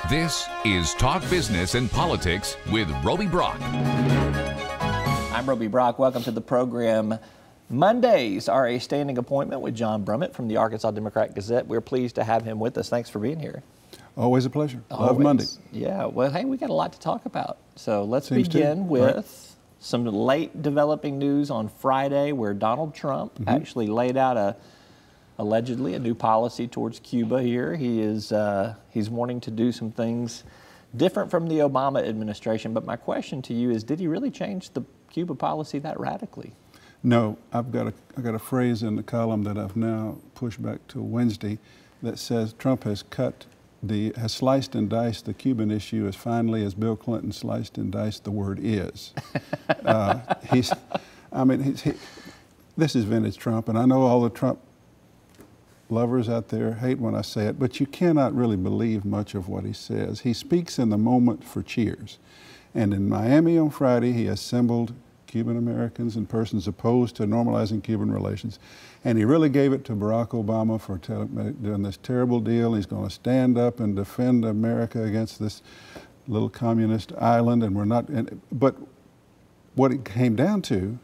This is Talk Business and Politics with Roby Brock. I'm Roby Brock. Welcome to the program. Mondays are a standing appointment with John Brummett from the Arkansas Democrat-Gazette. We're pleased to have him with us. Thanks for being here. Always a pleasure. Always. Love Monday. Yeah, well, hey, we got a lot to talk about. So let's begin with some late developing news on Friday where Donald Trump actually laid out allegedly a new policy towards Cuba here. He's wanting to do some things different from the Obama administration. But my question to you is, did he really change the Cuba policy that radically? No, I've got a phrase in the column that I've now pushed back to Wednesday that says Trump has sliced and diced the Cuban issue as finely as Bill Clinton sliced and diced the word is. This is vintage Trump, and I know all the Trump lovers out there hate when I say it, but you cannot really believe much of what he says. He speaks in the moment for cheers. And in Miami on Friday, he assembled Cuban Americans and persons opposed to normalizing Cuban relations. And he really gave it to Barack Obama for doing this terrible deal. He's going to stand up and defend America against this little communist island. And we're not, but what it came down to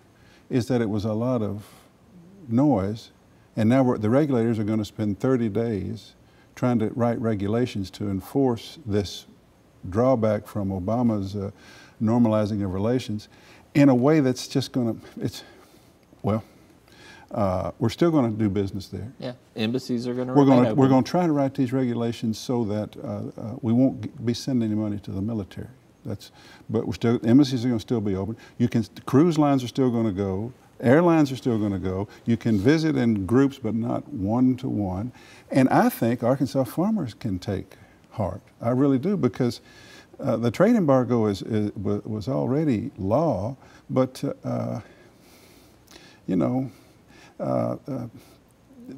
is that it was a lot of noise. And now the regulators are going to spend 30 days trying to write regulations to enforce this drawback from Obama's normalizing of relations in a way that's just going to, we're still going to do business there. Yeah, embassies are going to remain open. We're going to try to write these regulations so that we won't be sending any money to the military. But embassies are going to still be open. Cruise lines are still going to go. Airlines are still going to go. You can visit in groups, but not one-to-one. And I think Arkansas farmers can take heart. I really do, because the trade embargo was already law, but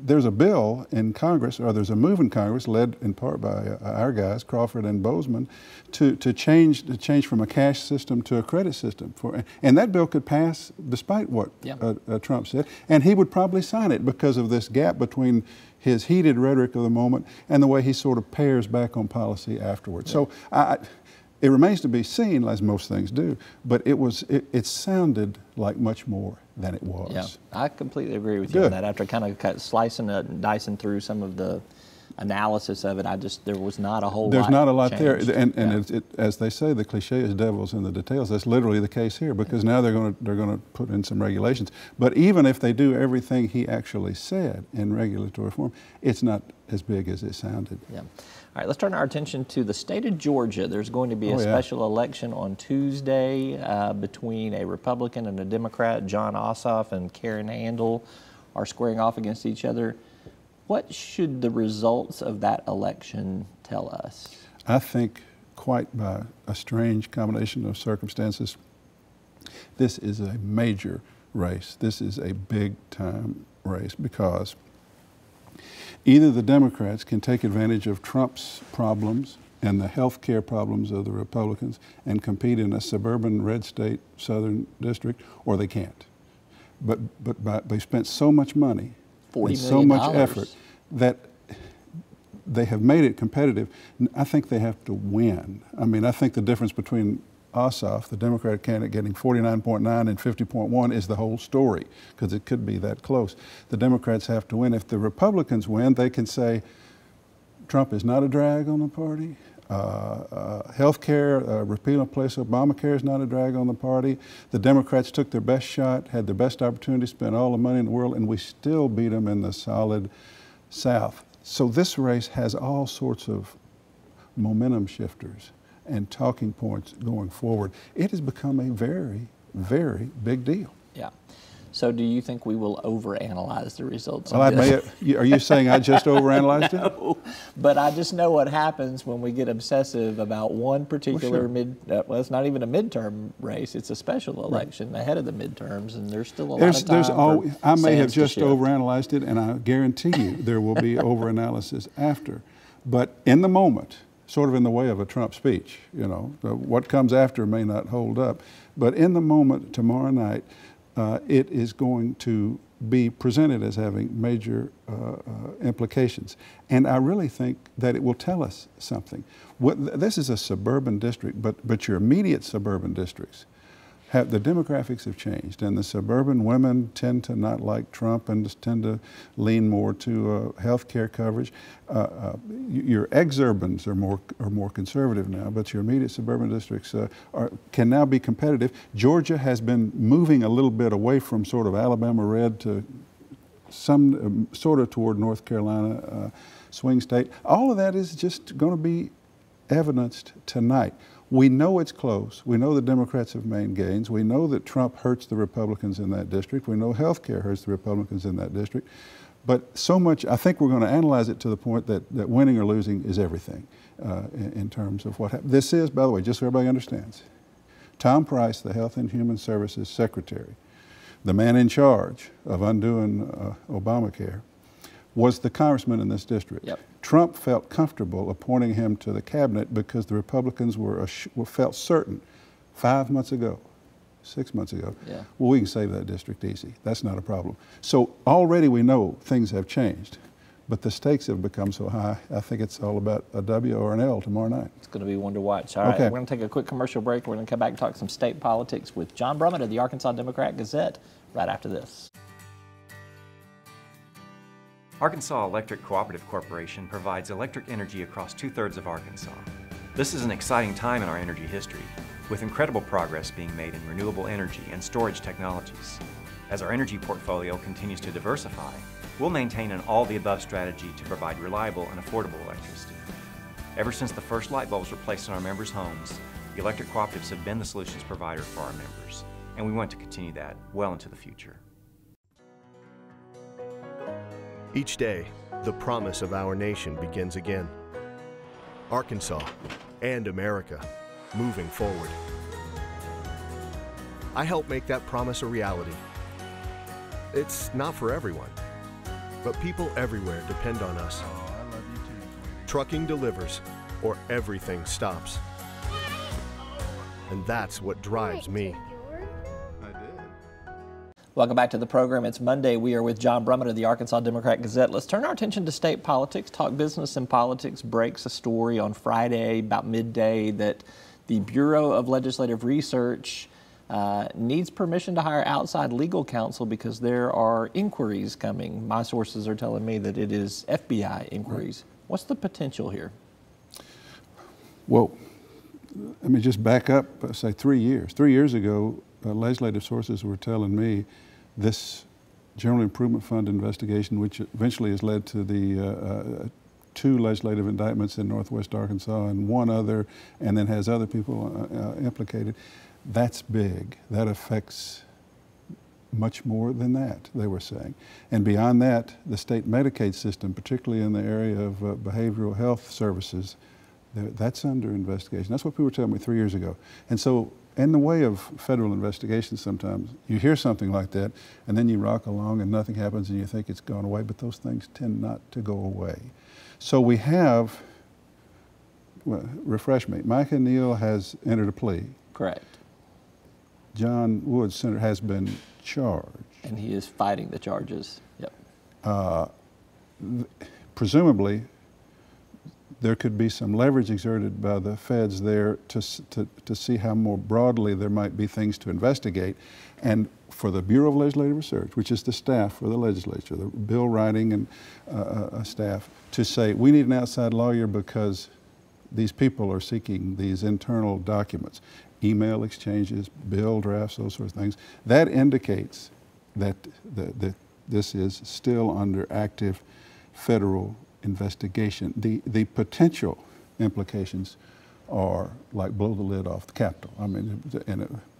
there's a bill in Congress, or there's a move in Congress, led in part by our guys, Crawford and Bozeman, to change from a cash system to a credit system. And that bill could pass despite what Trump said, and he would probably sign it because of this gap between his heated rhetoric of the moment and the way he sort of pairs back on policy afterwards. So it remains to be seen, as most things do, but it sounded like much more than it was. Yeah, I completely agree with you on that. After kind of slicing and dicing through some of the analysis of it, there was not a whole lot. There's not a lot changed. there, and as they say, the cliche is devil's in the details. That's literally the case here, because now they're going to put in some regulations. But even if they do everything he actually said in regulatory form, it's not as big as it sounded. Yeah. All right, let's turn our attention to the state of Georgia. There's going to be a special election on Tuesday between a Republican and a Democrat. John Ossoff and Karen Handel are squaring off against each other. What should the results of that election tell us? I think, quite by a strange combination of circumstances, this is a major race. This is a big-time race, because either the Democrats can take advantage of Trump's problems and the health care problems of the Republicans and compete in a suburban red state southern district, or they can't. But they spent so much money and so much effort that they have made it competitive. I think they have to win. I mean, I think the difference between Ossoff, the Democratic candidate, getting 49.9 and 50.1 is the whole story, because it could be that close. The Democrats have to win. If the Republicans win, they can say Trump is not a drag on the party. Health care, repeal and replace Obamacare is not a drag on the party. The Democrats took their best shot, had their best opportunity, spent all the money in the world, and we still beat them in the solid South. So this race has all sorts of momentum shifters and talking points going forward. It has become a very, very big deal. Yeah. So do you think we will overanalyze the results? Well, are you saying I just overanalyzed it? No, but I just know what happens when we get obsessive about one particular well, it's not even a midterm race, it's a special election ahead of the midterms, and there's still a lot of time I may have just overanalyzed it, and I guarantee you there will be overanalysis after. But in the moment, sort of in the way of a Trump speech, what comes after may not hold up, but in the moment tomorrow night, it is going to be presented as having major implications. And I really think that it will tell us something. This is a suburban district, but your immediate suburban districts, the demographics have changed, and the suburban women tend to not like Trump and tend to lean more to health care coverage. Your exurbans are more conservative now, but your immediate suburban districts can now be competitive. Georgia has been moving a little bit away from sort of Alabama red to some sort of toward North Carolina swing state. All of that is just going to be evidenced tonight. We know it's close. We know the Democrats have made gains. We know that Trump hurts the Republicans in that district. We know health care hurts the Republicans in that district. But so much, I think we're going to analyze it to the point that winning or losing is everything in terms of what happens. This is, by the way, just so everybody understands, Tom Price, the Health and Human Services Secretary, the man in charge of undoing Obamacare, was the congressman in this district. Yep. Trump felt comfortable appointing him to the cabinet because the Republicans felt certain 5 months ago, 6 months ago, yeah, well, we can save that district easy. That's not a problem. So already we know things have changed, but the stakes have become so high, I think it's all about a W or an L tomorrow night. It's going to be one to watch. All right, we're going to take a quick commercial break. We're going to come back and talk some state politics with John Brummett of the Arkansas Democrat-Gazette right after this. Arkansas Electric Cooperative Corporation provides electric energy across 2/3 of Arkansas. This is an exciting time in our energy history, with incredible progress being made in renewable energy and storage technologies. As our energy portfolio continues to diversify, we'll maintain an all-the-above strategy to provide reliable and affordable electricity. Ever since the first light bulbs were placed in our members' homes, the electric cooperatives have been the solutions provider for our members, and we want to continue that well into the future. Each day, the promise of our nation begins again. Arkansas and America, moving forward. I help make that promise a reality. It's not for everyone, but people everywhere depend on us. Trucking delivers, or everything stops. And that's what drives me. Welcome back to the program. It's Monday. We are with John Brummett of the Arkansas Democrat-Gazette. Let's turn our attention to state politics. Talk Business and Politics breaks a story on Friday about midday that the Bureau of Legislative Research needs permission to hire outside legal counsel because there are inquiries coming. My sources are telling me that it is FBI inquiries. Right. What's the potential here? Well, let me just back up, say 3 years. 3 years ago, legislative sources were telling me this General Improvement Fund investigation, which eventually has led to the 2 legislative indictments in Northwest Arkansas and 1 other, and then has other people implicated. That's big. That affects much more than that, they were saying. And beyond that, the state Medicaid system, particularly in the area of behavioral health services, that's under investigation. That's what people were telling me 3 years ago. And so, in the way of federal investigations sometimes, you hear something like that, and then you rock along and nothing happens and you think it's gone away, but those things tend not to go away. So we have, well, refresh me, Micah Neal has entered a plea. Correct. John Woods Senator has been charged. And he is fighting the charges. Yep. Presumably, there could be some leverage exerted by the feds there to see how more broadly there might be things to investigate. And for the Bureau of Legislative Research, which is the staff for the legislature, the bill writing and staff, to say we need an outside lawyer because these people are seeking these internal documents, email exchanges, bill drafts, those sorts of things. That indicates that this is still under active federal investigation. The potential implications are like blow the lid off the Capitol. I mean,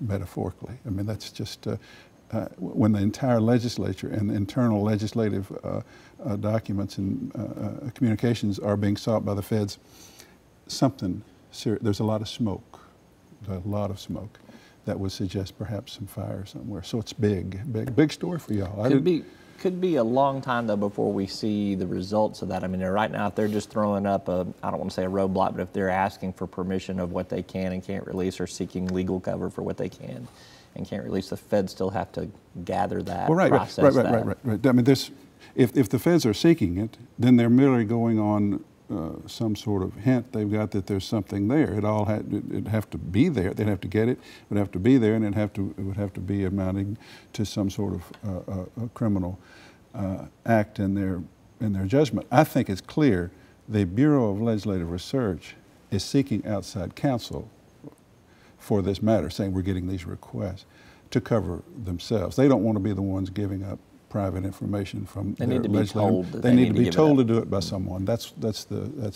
metaphorically. I mean, that's just when the entire legislature and the internal legislative documents and communications are being sought by the feds. Something serious. There's a lot of smoke that would suggest perhaps some fire somewhere. So it's big story for y'all. Could be a long time, though, before we see the results of that. I mean, right now, if they're just throwing up I don't want to say a roadblock, but if they're asking for permission of what they can and can't release or seeking legal cover for what they can and can't release. The feds still have to gather that, Well, process that. right. I mean, if the feds are seeking it, then they're merely going on some sort of hint they've got that there's something there. It'd have to be there. They'd have to get it. It would have to be there, and it would have to be amounting to some sort of a criminal act in their judgment. I think it's clear the Bureau of Legislative Research is seeking outside counsel for this matter, saying we're getting these requests to cover themselves. They don't want to be the ones giving up private information from they their need to be told legislative. that They need to be told to it do it by someone. That's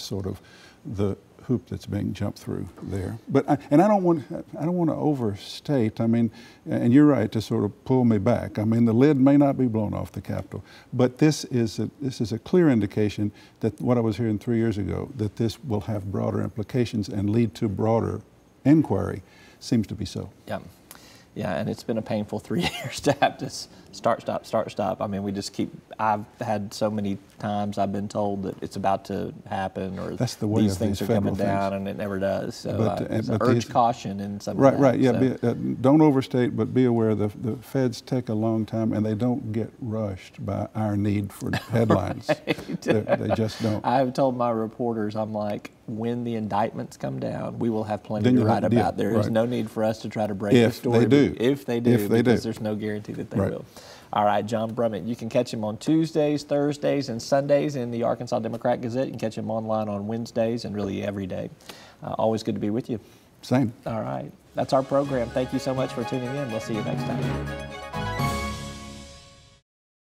sort of the hoop that's being jumped through there. But I don't want to overstate. I mean, and you're right to sort of pull me back. I mean, the lid may not be blown off the Capitol, but this is a clear indication that what I was hearing 3 years ago, that this will have broader implications and lead to broader inquiry, seems to be so. Yeah. Yeah, and it's been a painful 3 years to have to start, stop. I mean, I've had so many times I've been told that it's about to happen, or that's the way these things are coming down, and it never does. So urge caution in some of that. Right, yeah. So. Don't overstate, but be aware the feds take a long time, and they don't get rushed by our need for headlines. Right. They just don't. I've told my reporters, I'm like, when the indictments come down, we will have plenty to write about. There is no need for us to try to break the story. If they do, because there's no guarantee that they will. All right, John Brummett, you can catch him on Tuesdays, Thursdays, and Sundays in the Arkansas Democrat Gazette. You can catch him online on Wednesdays and really every day. Always good to be with you. Same. All right, that's our program. Thank you so much for tuning in. We'll see you next time.